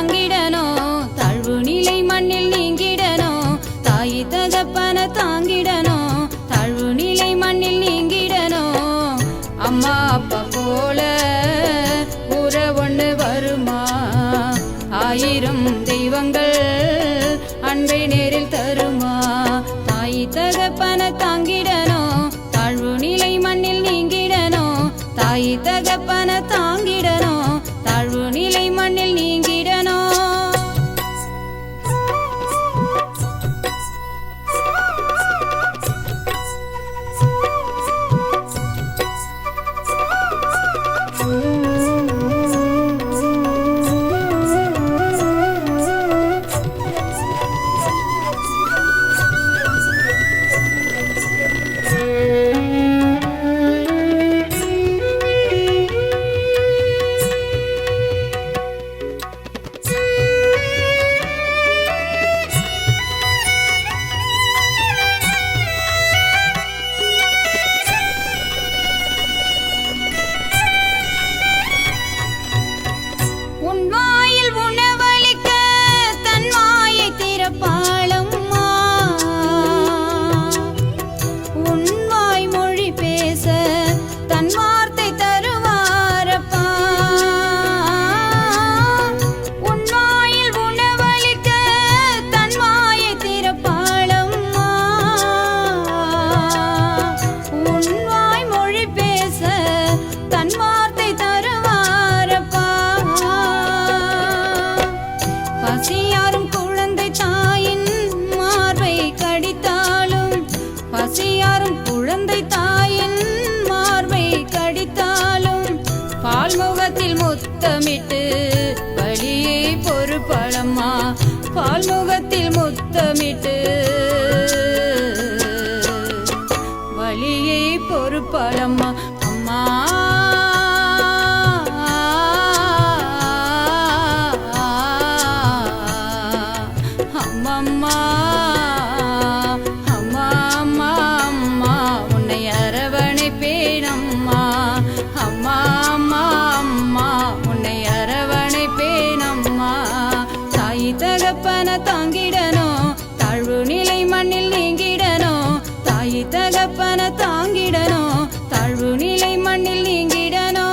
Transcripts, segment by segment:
தாங்கிடணும், தாழ்வு நிலை மண்ணில் நீங்கிடணும். தாய் தகப்பன தாங்கிடணும், தாழ்வு நிலை மண்ணில் நீங்கிடணும். அம்மா அப்பா போல உறவொன்று வருமா? ஆயிரம் தெய்வங்கள் அன்பை நேரில் தருமா? தாய் தகப்பன தாங்கிடணும், தாழ்வு நிலை மண்ணில் நீங்கிடணும். தாய் தகப்பன தாங்கிடணும், தாழ்வு நிலை மண்ணில் நீங்கிடணும். பசியாரும் குழந்தை தாயின் மார்பை கடித்தாலும், பசியாரும் குழந்தை தாயின் மார்பை கடித்தாலும், பால்முகத்தில் முத்தமிட்டு வலியை பொறுப்பளம்மா. பால்முகத்தில் முத்தமிட்டு வலியை பொறுப்பளம்மா. அம்மா அம்மா அம்மா அம்மா அம்மா உன்னை அரவணைப்பேன் அம்மா. அம்மா அம்மா அம்மா உன்னை அரவணைப்பேன் அம்மா. தாய் தகப்பன தாங்கிடணும், தாழ்வு நிலை மண்ணில் நீங்கிடணும். தாய் தகப்பன தாங்கிடணும், தாழ்வு நிலை மண்ணில் நீங்கிடணும்.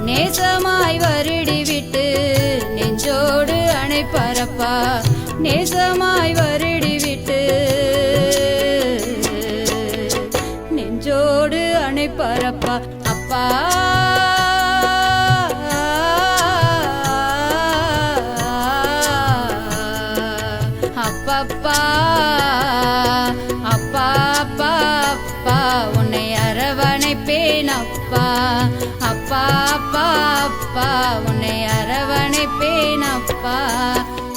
நேசமாய் வருடிவிட்டு நெஞ்சோடு அணைப்பரப்பா. நேசமாய் வருடிவிட்டு நெஞ்சோடு அணைப்பரப்பா. அப்பா அப்பப்பா அப்பா அப்பா அப்பா உன்னை அரவணைப்பேன் அப்பா. அப்பா அப்பா அப்பா உன்னை அரவணைப்பேன் அப்பா.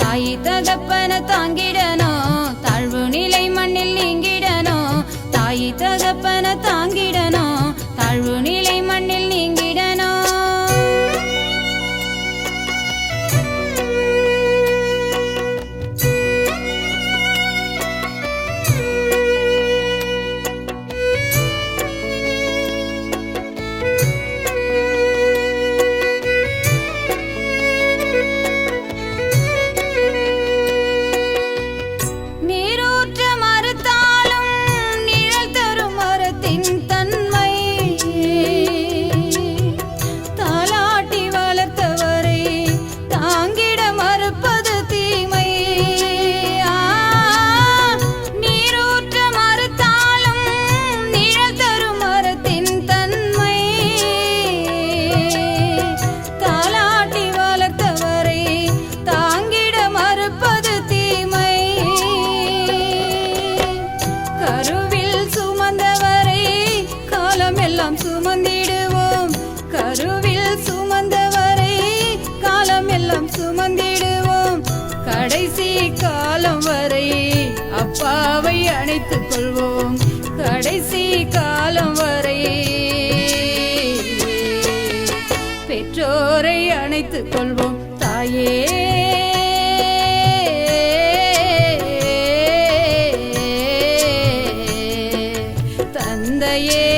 தாய் தகப்பன தாங்கிடணும், தாழ்வு நிலை மண்ணில் நீங்கிடணும். தாய் தகப்பன தாங்கிடணும், தாழ்வு நிலை மண்ணில் நீங்கிடணும். அணைத்துக் கொள்வோம் கடைசி காலம் வரை. பெற்றோரை அணைத்துக் கொள்வோம் தாயே, தந்தையே.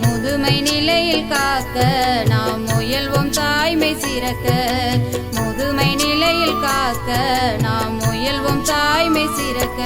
முதுமை நிலையில் காக்க நாம் முயல்வோம் தாய்மை சிறக்க. முதுமை நிலையில் காக்க நாம் முயல்வோம் தாய்மை சிறக்க.